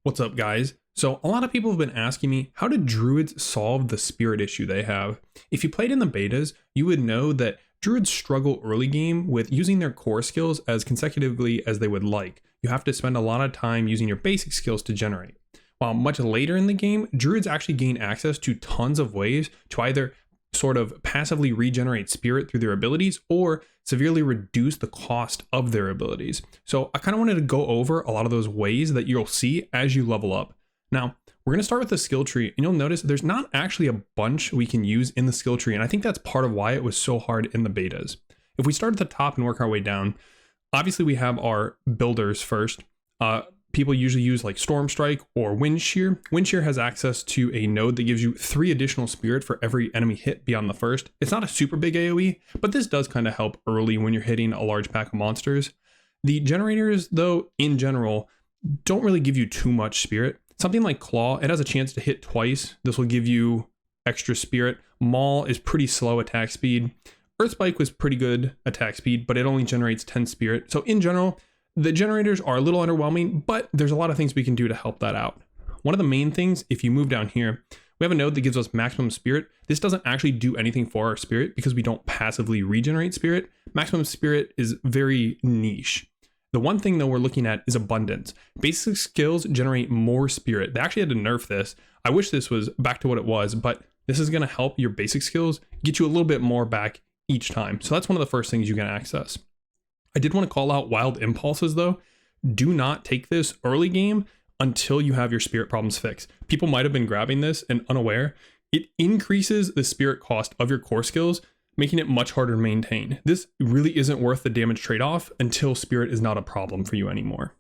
What's up, guys? So a lot of people have been asking me, how did druids solve the spirit issue they have? If you played in the betas, you would know that druids struggle early game with using their core skills as consecutively as they would like. You have to spend a lot of time using your basic skills to generate. While much later in the game, druids actually gain access to tons of ways to either sort of passively regenerate spirit through their abilities or severely reduce the cost of their abilities. So I kind of wanted to go over a lot of those ways that you'll see as you level up. Now, we're going to start with the skill tree, and you'll notice there's not actually a bunch we can use in the skill tree, and I think that's part of why it was so hard in the betas. If we start at the top and work our way down, obviously we have our builders first. People usually use like Storm Strike or Wind Shear. Wind Shear has access to a node that gives you 3 additional spirit for every enemy hit beyond the first. It's not a super big AoE, but this does kind of help early when you're hitting a large pack of monsters. The generators, though, in general, don't really give you too much spirit. Something like Claw, it has a chance to hit twice. This will give you extra spirit. Maul is pretty slow attack speed. Earth Spike was pretty good attack speed, but it only generates 10 spirit. So in general, the generators are a little underwhelming, but there's a lot of things we can do to help that out. One of the main things, if you move down here, we have a node that gives us maximum spirit. This doesn't actually do anything for our spirit because we don't passively regenerate spirit. Maximum spirit is very niche. The one thing though we're looking at is abundance. Basic skills generate more spirit. They actually had to nerf this. I wish this was back to what it was, but this is going to help your basic skills get you a little bit more back each time. So that's one of the first things you can access. I did want to call out Wild Impulses though. Do not take this early game until you have your spirit problems fixed. People might have been grabbing this and unaware. It increases the spirit cost of your core skills, making it much harder to maintain. This really isn't worth the damage trade-off until spirit is not a problem for you anymore.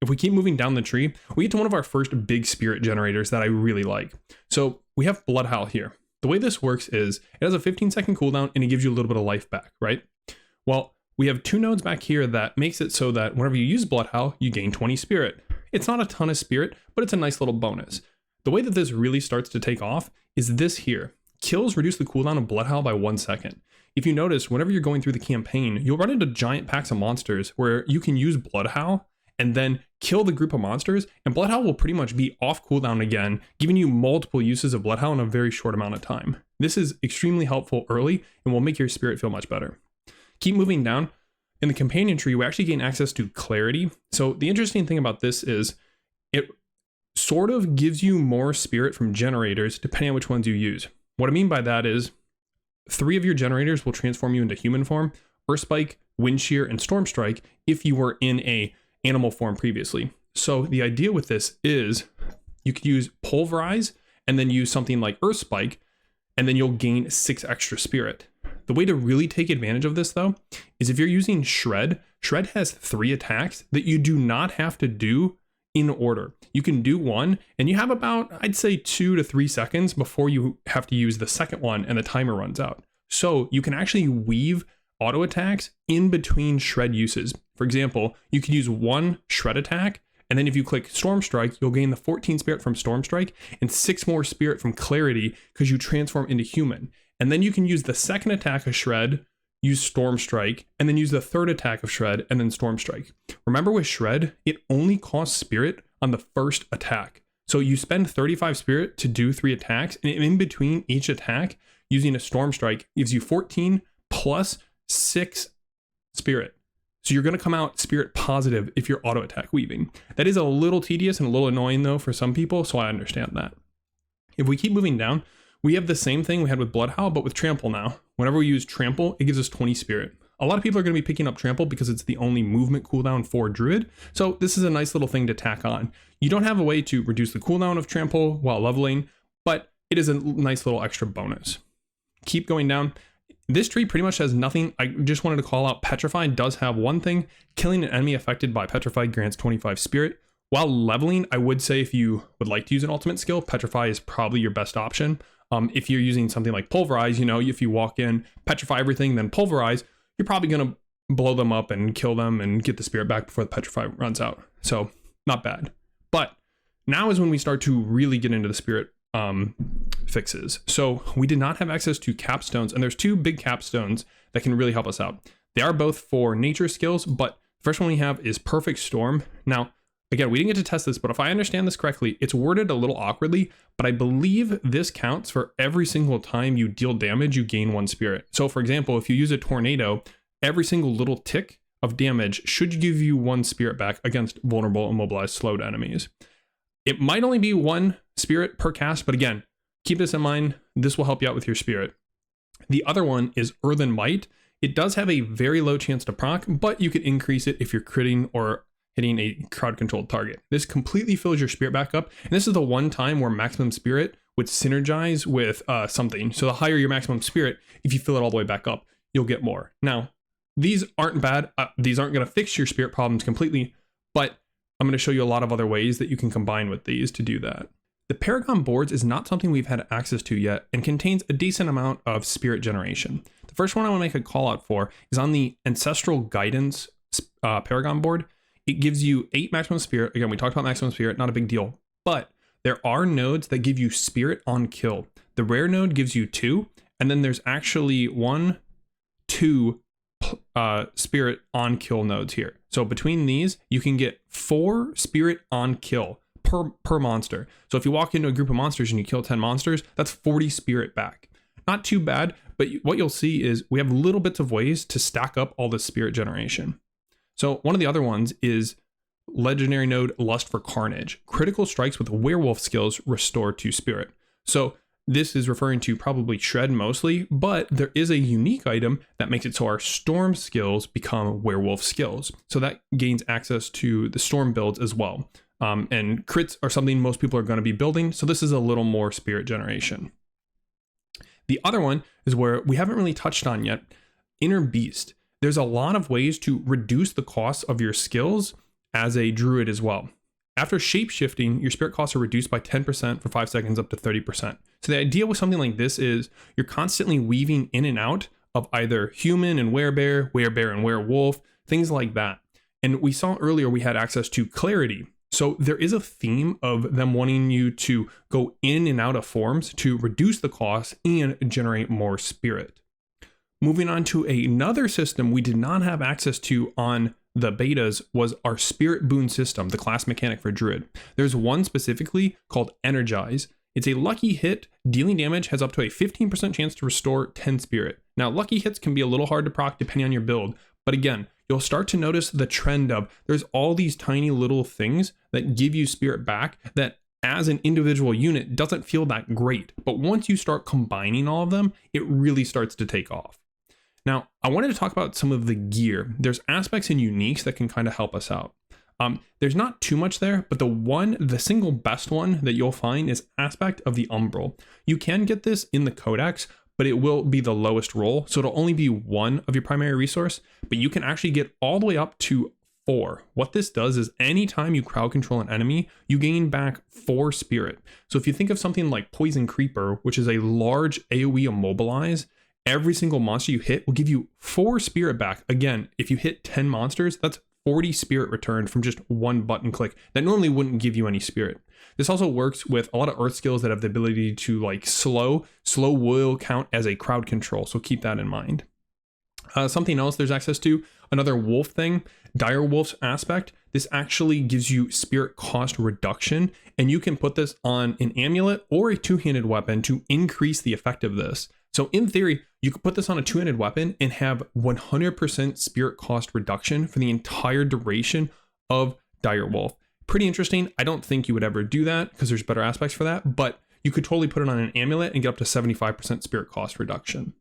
If we keep moving down the tree, we get to one of our first big spirit generators that I really like. So we have Blood Howl here. The way this works is it has a 15-second cooldown and it gives you a little bit of life back, right? Well, we have 2 nodes back here that makes it so that whenever you use Blood Howl, you gain 20 spirit. It's not a ton of spirit, but it's a nice little bonus. The way that this really starts to take off is this here. Kills reduce the cooldown of Blood Howl by 1 second. If you notice, whenever you're going through the campaign, you'll run into giant packs of monsters where you can use Blood Howl and then kill the group of monsters, and Blood Howl will pretty much be off cooldown again, giving you multiple uses of Blood Howl in a very short amount of time. This is extremely helpful early and will make your spirit feel much better. Keep moving down. In the companion tree, we actually gain access to Clarity. So the interesting thing about this is it sort of gives you more spirit from generators depending on which ones you use. What I mean by that is 3 of your generators will transform you into human form: Earth Spike, Wind Shear, and Storm Strike if you were in a animal form previously. So the idea with this is you could use Pulverize and then use something like Earth Spike, and then you'll gain 6 extra spirit. The way to really take advantage of this though is if you're using Shred. Shred has 3 attacks that you do not have to do in order. You can do one and you have about, I'd say 2 to 3 seconds before you have to use the second one and the timer runs out. So you can actually weave auto attacks in between Shred uses. For example, you could use 1 Shred attack, and then if you click Storm Strike, you'll gain the 14 spirit from Storm Strike and 6 more spirit from Clarity because you transform into human. And then you can use the second attack of Shred, use Storm Strike, and then use the third attack of Shred and then Storm Strike. Remember with Shred, it only costs spirit on the first attack. So you spend 35 spirit to do 3 attacks, and in between each attack, using a Storm Strike gives you 14 plus 6 spirit. So you're going to come out spirit positive if you're auto attack weaving. That is a little tedious and a little annoying though for some people, so I understand that. If we keep moving down, we have the same thing we had with Blood Howl, but with Trample now. Whenever we use Trample, it gives us 20 spirit. A lot of people are going to be picking up Trample because it's the only movement cooldown for Druid, so this is a nice little thing to tack on. You don't have a way to reduce the cooldown of Trample while leveling, but it is a nice little extra bonus. Keep going down. This tree pretty much has nothing. I just wanted to call out Petrify does have one thing. Killing an enemy affected by Petrify grants 25 spirit. While leveling, I would say if you would like to use an ultimate skill, Petrify is probably your best option. If you're using something like Pulverize, you know, if you walk in, petrify everything, then Pulverize, you're probably going to blow them up and kill them and get the spirit back before the Petrify runs out. So not bad. But now is when we start to really get into the spirit fixes. So we did not have access to capstones, and there's 2 big capstones that can really help us out. They are both for nature skills, but the first one we have is Perfect Storm. Now, Again, we didn't get to test this, but if I understand this correctly, it's worded a little awkwardly, but I believe this counts for every single time you deal damage, you gain 1 spirit. So for example, if you use a tornado, every single little tick of damage should give you 1 spirit back against vulnerable, immobilized, slowed enemies. It might only be 1 spirit per cast, but again, keep this in mind. This will help you out with your spirit. The other one is Earthen Might. It does have a very low chance to proc, but you can increase it if you're critting or hitting a crowd controlled target. This completely fills your spirit back up. And this is the one time where maximum spirit would synergize with something. So the higher your maximum spirit, if you fill it all the way back up, you'll get more. Now, these aren't bad. These aren't going to fix your spirit problems completely, but I'm going to show you a lot of other ways that you can combine with these to do that. The Paragon boards is not something we've had access to yet and contains a decent amount of spirit generation. The first one I want to make a call out for is on the Ancestral Guidance Paragon board. It gives you 8 maximum spirit. Again, we talked about maximum spirit, not a big deal, but there are nodes that give you spirit on kill. The rare node gives you 2, and then there's actually 1, 2 spirit on kill nodes here. So between these, you can get 4 spirit on kill per monster. So if you walk into a group of monsters and you kill 10 monsters, that's 40 spirit back. Not too bad, but what you'll see is we have little bits of ways to stack up all this spirit generation. So one of the other ones is legendary node Lust for Carnage. Critical strikes with werewolf skills restore 2 spirit. So this is referring to probably Shred mostly, but there is a unique item that makes it so our storm skills become werewolf skills. So that gains access to the storm builds as well. And crits are something most people are going to be building. So this is a little more spirit generation. The other one is where we haven't really touched on yet, Inner Beast. There's a lot of ways to reduce the cost of your skills as a druid as well. After shape-shifting, your spirit costs are reduced by 10% for 5 seconds up to 30%. So the idea with something like this is you're constantly weaving in and out of either human and werebear and werewolf, things like that. And we saw earlier we had access to clarity. So there is a theme of them wanting you to go in and out of forms to reduce the cost and generate more spirit. Moving on to another system we did not have access to on the betas was our Spirit Boon system, the class mechanic for Druid. There's one specifically called Energize. It's a lucky hit. Dealing damage has up to a 15% chance to restore 10 spirit. Now, lucky hits can be a little hard to proc depending on your build, but again, you'll start to notice the trend of there's all these tiny little things that give you spirit back that as an individual unit doesn't feel that great. But once you start combining all of them, it really starts to take off. Now, I wanted to talk about some of the gear. There's aspects and uniques that can kind of help us out. There's not too much there, but the single best one that you'll find is Aspect of the Umbral. You can get this in the Codex, but it will be the lowest roll. So it'll only be 1 of your primary resource, but you can actually get all the way up to 4. What this does is anytime you crowd control an enemy, you gain back 4 spirit. So if you think of something like Poison Creeper, which is a large AoE immobilize, every single monster you hit will give you 4 spirit back. Again, if you hit 10 monsters, that's 40 spirit returned from just 1 button click that normally wouldn't give you any spirit. This also works with a lot of earth skills that have the ability to like slow will count as a crowd control. So keep that in mind. Something else there's access to, another wolf thing, Dire Wolf's aspect. This actually gives you spirit cost reduction, and you can put this on an amulet or a 2-handed weapon to increase the effect of this. So in theory, you could put this on a 2-handed weapon and have 100% spirit cost reduction for the entire duration of Dire Wolf. Pretty interesting. I don't think you would ever do that because there's better aspects for that, but you could totally put it on an amulet and get up to 75% spirit cost reduction.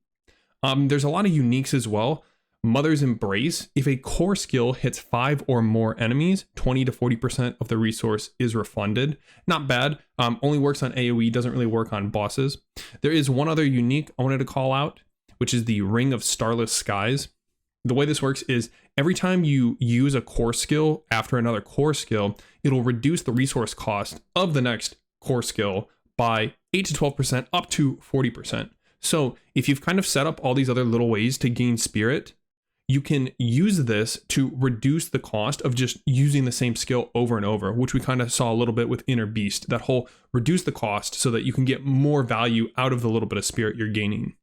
There's a lot of uniques as well. Mother's Embrace. If a core skill hits 5 or more enemies, 20 to 40% of the resource is refunded. Not bad. Only works on AoE, doesn't really work on bosses. There is one other unique I wanted to call out, which is the Ring of Starless Skies. The way this works is every time you use a core skill after another core skill, it'll reduce the resource cost of the next core skill by 8 to 12% up to 40%. So if you've kind of set up all these other little ways to gain spirit, you can use this to reduce the cost of just using the same skill over and over, which we kind of saw a little bit with Inner Beast, that whole reduce the cost so that you can get more value out of the little bit of spirit you're gaining.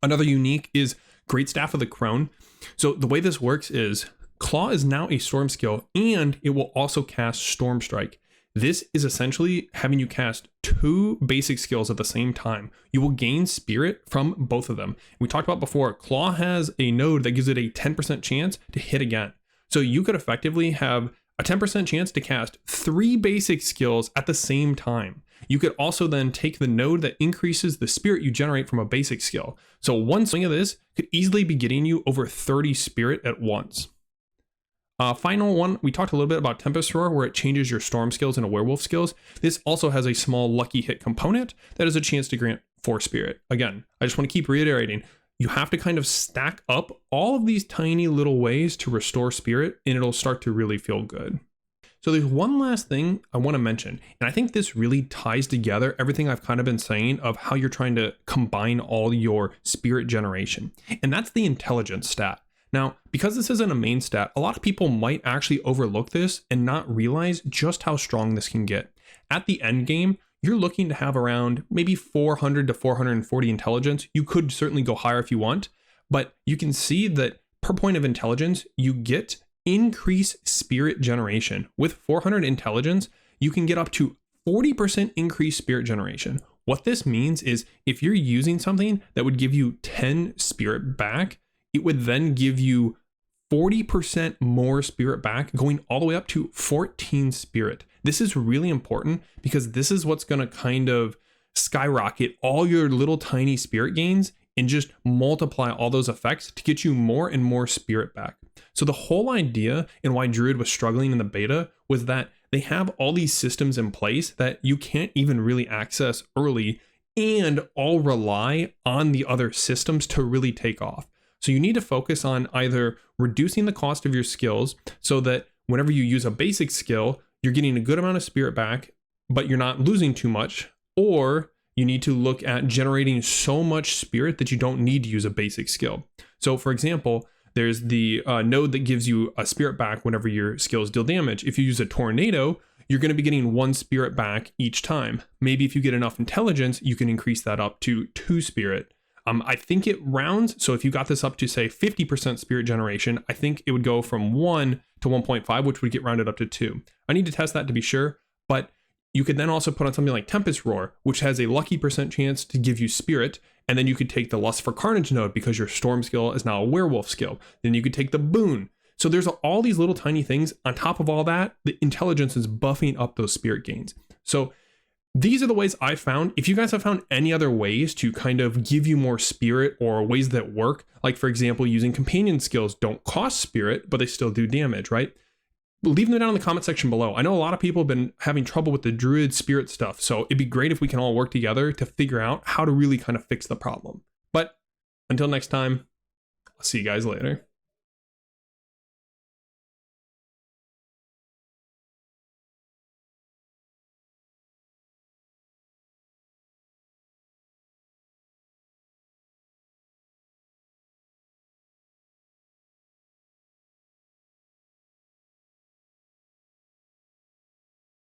Another unique is Great Staff of the Crone. So the way this works is Claw is now a storm skill, and it will also cast Storm Strike. This is essentially having you cast 2 basic skills at the same time. You will gain spirit from both of them. We talked about before, Claw has a node that gives it a 10% chance to hit again. So you could effectively have a 10% chance to cast 3 basic skills at the same time. You could also then take the node that increases the spirit you generate from a basic skill. So one swing of this could easily be getting you over 30 spirit at once. Final one, we talked a little bit about Tempest Roar, where it changes your storm skills into werewolf skills. This also has a small lucky hit component that has a chance to grant 4 spirit. Again, I just want to keep reiterating, you have to kind of stack up all of these tiny little ways to restore spirit, and it'll start to really feel good. So there's one last thing I want to mention, and I think this really ties together everything I've kind of been saying of how you're trying to combine all your spirit generation, and that's the intelligence stat. Now, because this isn't a main stat, a lot of people might actually overlook this and not realize just how strong this can get. At the end game, you're looking to have around maybe 400 to 440 intelligence. You could certainly go higher if you want, but you can see that per point of intelligence, you get increased spirit generation. With 400 intelligence, you can get up to 40% increased spirit generation. What this means is if you're using something that would give you 10 spirit back, it would then give you 40% more spirit back, going all the way up to 14 spirit. This is really important because this is what's going to kind of skyrocket all your little tiny spirit gains and just multiply all those effects to get you more and more spirit back. So the whole idea and why Druid was struggling in the beta was that they have all these systems in place that you can't even really access early and all rely on the other systems to really take off. So you need to focus on either reducing the cost of your skills so that whenever you use a basic skill, you're getting a good amount of spirit back, but you're not losing too much, or you need to look at generating so much spirit that you don't need to use a basic skill. So for example, there's the node that gives you a spirit back whenever your skills deal damage. If you use a tornado, you're going to be getting 1 spirit back each time. Maybe if you get enough intelligence, you can increase that up to 2 spirit. I think it rounds, so if you got this up to say 50% spirit generation, I think it would go from 1 to 1.5, which would get rounded up to 2. I need to test that to be sure, but you could then also put on something like Tempest Roar, which has a lucky percent chance to give you spirit, and then you could take the Lust for Carnage node because your storm skill is now a werewolf skill. Then you could take the Boon. So there's all these little tiny things. On top of all that, the intelligence is buffing up those spirit gains. So these are the ways I found. If you guys have found any other ways to kind of give you more spirit or ways that work, like for example, using companion skills don't cost spirit, but they still do damage, right? Leave them down in the comment section below. I know a lot of people have been having trouble with the Druid spirit stuff, so it'd be great if we can all work together to figure out how to really kind of fix the problem. But until next time, I'll see you guys later.